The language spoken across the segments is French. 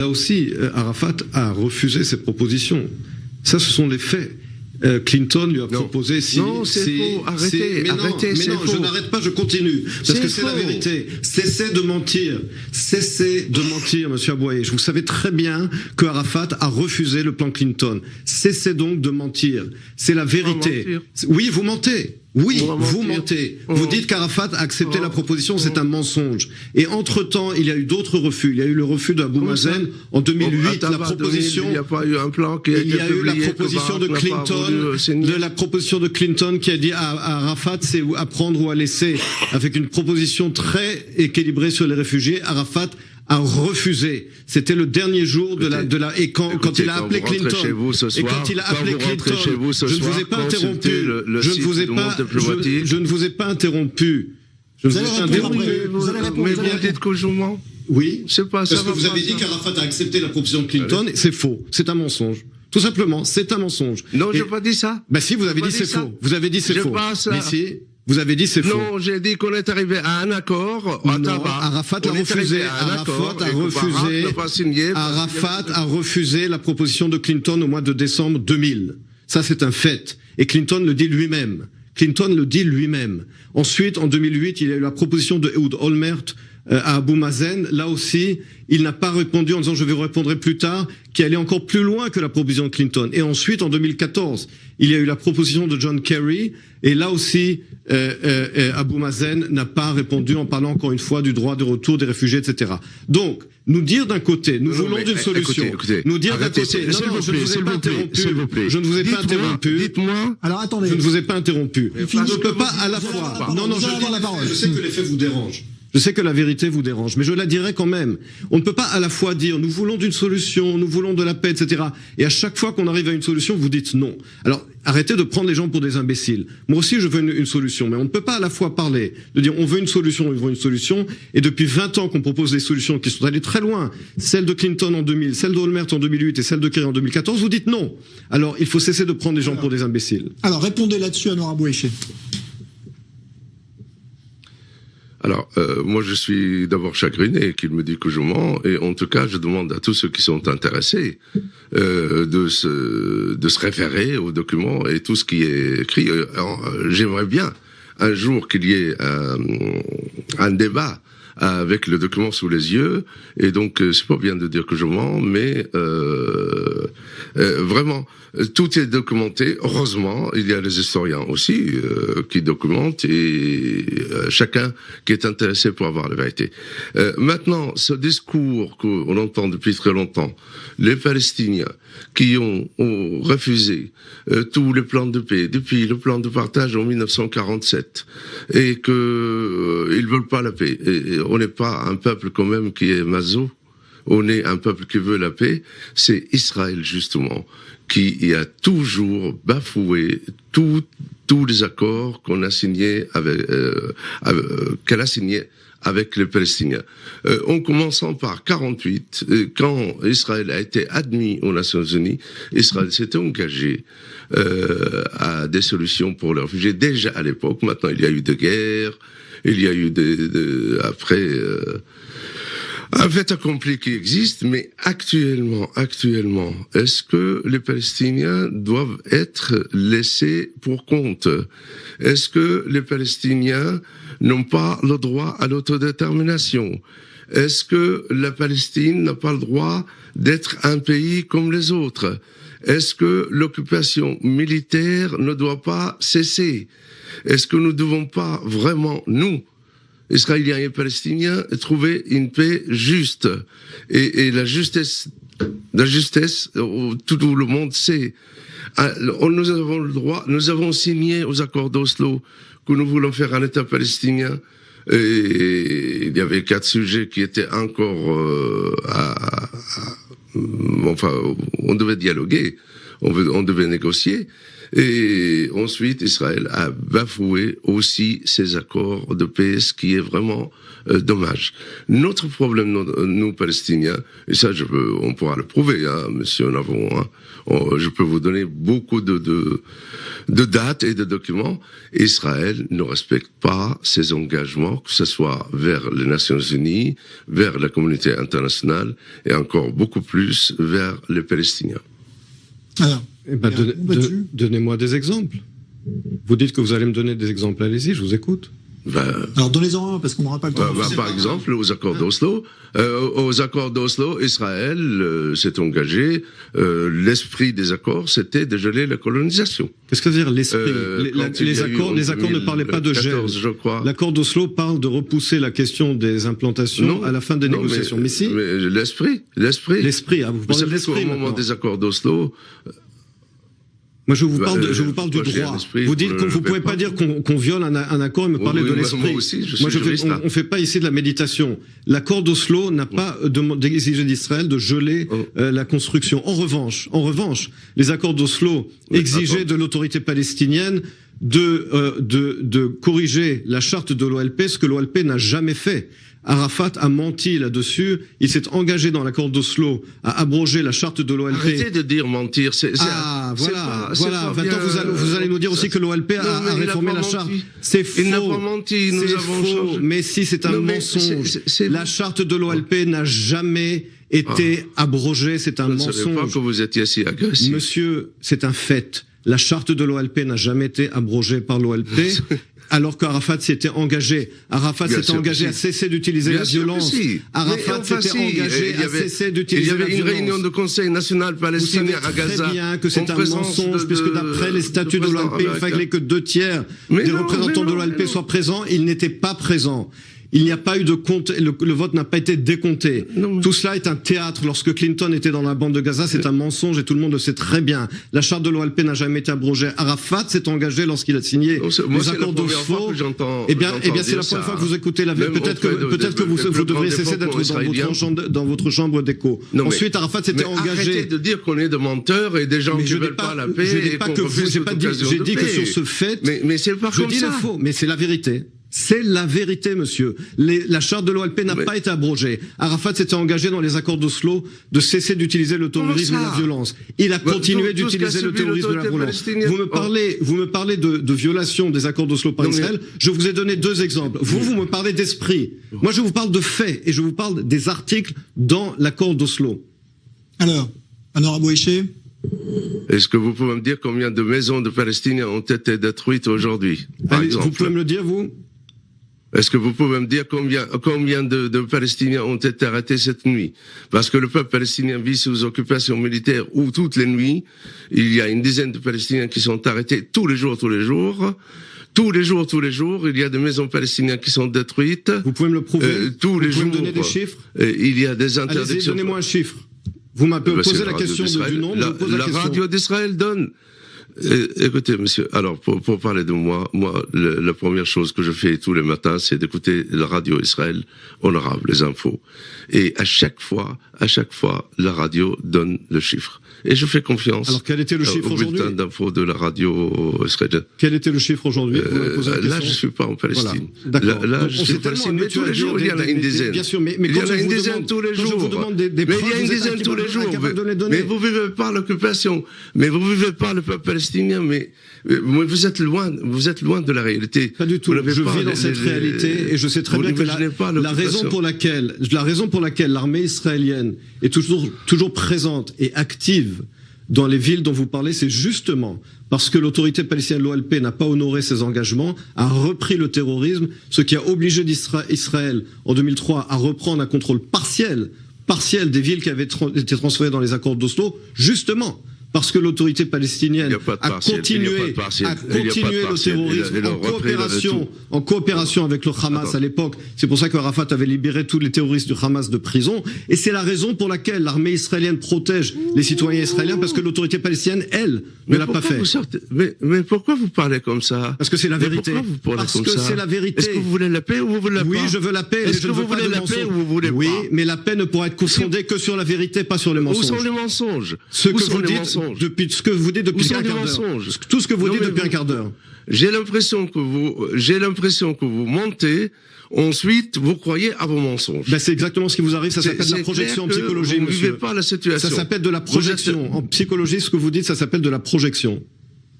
Là aussi, Arafat a refusé ces propositions. Ça, ce sont les faits. Clinton lui a proposé non, c'est faux. Arrêtez, c'est faux. Je n'arrête pas, je continue. Parce que c'est la vérité. Cessez de mentir. Cessez de mentir, monsieur Abouaïch. Vous savez très bien que Arafat a refusé le plan Clinton. Cessez donc de mentir. C'est la vérité. Oui, vous mentez. Oui, vous mentez. Vous dites qu'Arafat a accepté la proposition, c'est un mensonge. Et entre-temps, il y a eu d'autres refus. Il y a eu le refus d'Abou Mazen en 2008, la proposition. Il n'y a pas eu un plan qui a été il y a eu la proposition de Clinton, la proposition de Clinton qui a dit à Arafat, c'est à prendre ou à laisser, avec une proposition très équilibrée sur les réfugiés. Arafat a et c'était le dernier jour de la et quand il a appelé Clinton je ne vous ai pas interrompu, je ne vous ai pas interrompu. Vous allez répondre. Mais vous dites que je mens. Oui, c'est pas ça. Parce que vous avez dit qu'Arafat a accepté la proposition de Clinton, c'est faux, c'est un mensonge. Tout simplement, c'est un mensonge. Non, j'ai pas dit ça. Bah si, vous avez dit c'est faux. Vous avez dit c'est faux. Mais si, vous avez dit c'est faux. Non, j'ai dit qu'on est arrivé à un accord. Arafat a refusé. Arafat a refusé la proposition de Clinton au mois de décembre 2000. Ça, c'est un fait. Et Clinton le dit lui-même. Ensuite, en 2008, il y a eu la proposition de Ehud Olmert à Abou Mazen. Là aussi, il n'a pas répondu en disant je vais vous répondre plus tard, qui allait encore plus loin que la proposition de Clinton. Et ensuite, en 2014, il y a eu la proposition de John Kerry. Et là aussi, Abou Mazen n'a pas répondu en parlant encore une fois du droit de retour des réfugiés, etc. Donc, nous dire d'un côté, nous voulons d'une solution. Écoutez, nous dire d'un côté, je ne vous ai pas interrompu. Je ne vous ai pas interrompu. Dites-moi. Alors attendez. Je ne vous ai pas interrompu. Je ne peux pas à la fois. Non, je sais que les faits vous dérangent. Je sais que la vérité vous dérange, mais je la dirai quand même. On ne peut pas à la fois dire nous voulons d'une solution, nous voulons de la paix, etc. Et à chaque fois qu'on arrive à une solution, vous dites non. Alors arrêtez de prendre les gens pour des imbéciles. Moi aussi je veux une solution, mais on ne peut pas à la fois parler, de dire on veut une solution, et depuis 20 ans qu'on propose des solutions qui sont allées très loin, celle de Clinton en 2000, celle d'Olmert en 2008 et celle de Kerry en 2014, vous dites non. Alors il faut cesser de prendre les gens pour des imbéciles. Alors répondez là-dessus à Noura Bouéché. Alors, moi, je suis d'abord chagriné qu'il me dit que je mens, et en tout cas, je demande à tous ceux qui sont intéressés de se référer aux documents et tout ce qui est écrit. J'aimerais bien un jour qu'il y ait un débat avec le document sous les yeux, et donc c'est pas bien de dire que je mens, mais vraiment tout est documenté. Heureusement, il y a les historiens aussi qui documentent, et chacun qui est intéressé pour avoir la vérité. Maintenant, ce discours qu'on entend depuis très longtemps, les Palestiniens qui ont refusé tous les plans de paix depuis le plan de partage en 1947, et que ils veulent pas la paix. Et on n'est pas un peuple quand même qui est maso, on est un peuple qui veut la paix. C'est Israël justement qui a toujours bafoué tous les accords qu'on a signés qu'elle a signés avec les Palestiniens. En commençant par 48, quand Israël a été admis aux Nations Unies, Israël s'était engagé à des solutions pour les réfugiés déjà à l'époque. Maintenant, il y a eu des guerres, il y a eu après un fait accompli qui existe, mais actuellement, est-ce que les Palestiniens doivent être laissés pour compte? Est-ce que les Palestiniens n'ont pas le droit à l'autodétermination? Est-ce que la Palestine n'a pas le droit d'être un pays comme les autres? Est-ce que l'occupation militaire ne doit pas cesser? Est-ce que nous ne devons pas vraiment, nous, Israéliens et Palestiniens, trouver une paix juste? Et la justesse, tout le monde sait. Nous avons le droit, nous avons signé aux accords d'Oslo que nous voulons faire un État palestinien. Et il y avait 4 sujets qui étaient encore enfin, on devait dialoguer, on devait négocier. Et ensuite, Israël a bafoué aussi ses accords de paix, ce qui est vraiment dommage. Notre problème, nous Palestiniens, et ça, on pourra le prouver, hein, Monsieur Navon, hein, je peux vous donner beaucoup de dates et de documents. Israël ne respecte pas ses engagements, que ce soit vers les Nations Unies, vers la communauté internationale, et encore beaucoup plus vers les Palestiniens. Alors, donnez-moi des exemples. Vous dites que vous allez me donner des exemples, allez-y, je vous écoute. Alors donnez-en un, parce qu'on n'aura pas le temps. Par exemple, aux accords d'Oslo, Israël s'est engagé. L'esprit des accords, c'était de geler la colonisation. Qu'est-ce que veut dire l'esprit? Les accords ne parlaient pas de gel. L'accord d'Oslo parle de repousser la question des implantations à la fin des négociations. Mais si. Mais l'esprit. L'esprit. Vous parlez de l'esprit. Au moment des accords d'Oslo. Moi, je vous parle du droit. Vous dites que vous pouvez pas dire qu'on viole un accord et me parler de l'esprit. Moi aussi, je suis juriste. On fait pas ici de la méditation. L'accord d'Oslo n'a pas exigé d'Israël de geler la construction. En revanche, les accords d'Oslo exigeaient de l'autorité palestinienne de corriger la charte de l'OLP, ce que l'OLP n'a jamais fait. Arafat a menti là-dessus. Il s'est engagé dans l'accord d'Oslo à abroger la charte de l'OLP. Arrêtez de dire mentir. Voilà. Maintenant, vous allez nous dire aussi que l'OLP a réformé la charte. C'est faux. Il n'a pas menti. Nous avons changé. Mais si, c'est un mensonge. La charte de l'OLP n'a jamais été abrogée. C'est un mensonge. Je ne savais pas que vous étiez si agressif. Monsieur, c'est un fait. La charte de l'OLP n'a jamais été abrogée par l'OLP. Alors qu'Arafat s'était engagé. Arafat s'était engagé à cesser d'utiliser la violence. Arafat s'était engagé à cesser d'utiliser la violence. Il y avait une réunion de Conseil national palestinien à Gaza. Vous savez très bien que c'est un mensonge, puisque d'après les statuts de l'OLP, il fallait que 2/3 des représentants de l'OLP soient présents. Ils n'étaient pas présents. Il n'y a pas eu de compte, le vote n'a pas été décompté. Tout cela est un théâtre. Lorsque Clinton était dans la bande de Gaza, c'est un mensonge et tout le monde le sait très bien. La charte de l'OLP n'a jamais été abrogée. Arafat s'est engagé lorsqu'il a signé les accords d'Oslo. Eh bien, c'est la première fois que vous écoutez la vérité. Peut-être que vous devriez cesser d'être dans votre chambre d'écho. Ensuite, Arafat s'était engagé. Arrêtez de dire qu'on est des menteurs et des gens qui ne veulent pas la paix. J'ai dit que sur ce fait, mais c'est pas comme ça. Faux, mais c'est la vérité. C'est la vérité, monsieur. La charte de l'OLP n'a pas été abrogée. Arafat s'était engagé dans les accords d'Oslo de cesser d'utiliser le terrorisme et la violence. Il a continué d'utiliser le terrorisme et la violence. Vous me parlez de violation des accords d'Oslo par Israël. Je vous ai donné 2 exemples. Vous me parlez d'esprit. Moi, je vous parle de faits et je vous parle des articles dans l'accord d'Oslo. Alors, Anora Bouéché. Est-ce que vous pouvez me dire combien de maisons de Palestiniens ont été détruites aujourd'hui? Vous pouvez me le dire, vous? Est-ce que vous pouvez me dire combien de Palestiniens ont été arrêtés cette nuit? Parce que le peuple palestinien vit sous occupation militaire où toutes les nuits, il y a une dizaine de Palestiniens qui sont arrêtés tous les jours. Tous les jours, il y a des maisons palestiniennes qui sont détruites. Vous pouvez me le prouver? Tous les jours. Vous pouvez me donner des chiffres? Il y a des interdictions. Allez-y, donnez-moi un chiffre. Vous m'avez posé la question du nombre, je vous pose la question. La radio d'Israël donne. Écoutez, monsieur, alors, pour parler de moi, la première chose que je fais tous les matins, c'est d'écouter la radio Israël honorable, les infos. Et à chaque fois, la radio donne le chiffre. Et je fais confiance. Alors, quel était le chiffre aujourd'hui? Au bulletin d'infos de la radio israélienne. Quel était le chiffre aujourd'hui? Là, je suis pas en Palestine. Voilà. D'accord. Là, je suis en Palestine. Mais tous les jours, il y en a une dizaine. Bien sûr, mais il y en a une dizaine tous les jours. Je vous demande des mais preuves, il y a une dizaine tous les jours. Mais vous vivez pas l'occupation. Mais vous vivez pas le peuple palestinien. Mais vous êtes loin de la réalité. Pas du tout. Je vis dans cette réalité et je sais très bien que la raison pour laquelle l'armée israélienne est toujours présente et active dans les villes dont vous parlez, c'est justement parce que l'autorité palestinienne, l'OLP, n'a pas honoré ses engagements, a repris le terrorisme, ce qui a obligé Israël, en 2003, à reprendre un contrôle partiel des villes qui avaient été transférées dans les accords d'Oslo, justement parce que l'autorité palestinienne a continué le terrorisme en coopération avec le Hamas à l'époque. C'est pour ça que Arafat avait libéré tous les terroristes du Hamas de prison. Et c'est la raison pour laquelle l'armée israélienne protège les citoyens israéliens, parce que l'autorité palestinienne, elle, ne l'a pas fait. Mais pourquoi vous parlez comme ça? Parce que c'est la vérité. Parce que c'est la vérité. Est-ce que vous voulez la paix ou vous voulez la paix? Oui, je veux la paix. Est-ce que vous voulez la paix ou vous voulez pas? Oui, mais la paix ne pourra être fondée que sur la vérité, pas sur les mensonges. Où sont les mensonges? Ce que vous dites, depuis ce que vous dites depuis un quart d'heure. Tout ce que vous dites depuis un quart d'heure. J'ai l'impression que vous mentez. Ensuite, vous croyez à vos mensonges. Ben c'est exactement ce qui vous arrive. Ça s'appelle de la projection en psychologie, vous monsieur. Vous ne vivez pas la situation. Ça s'appelle de la projection. En psychologie, ce que vous dites, ça s'appelle de la projection.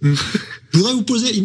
Je voudrais vous poser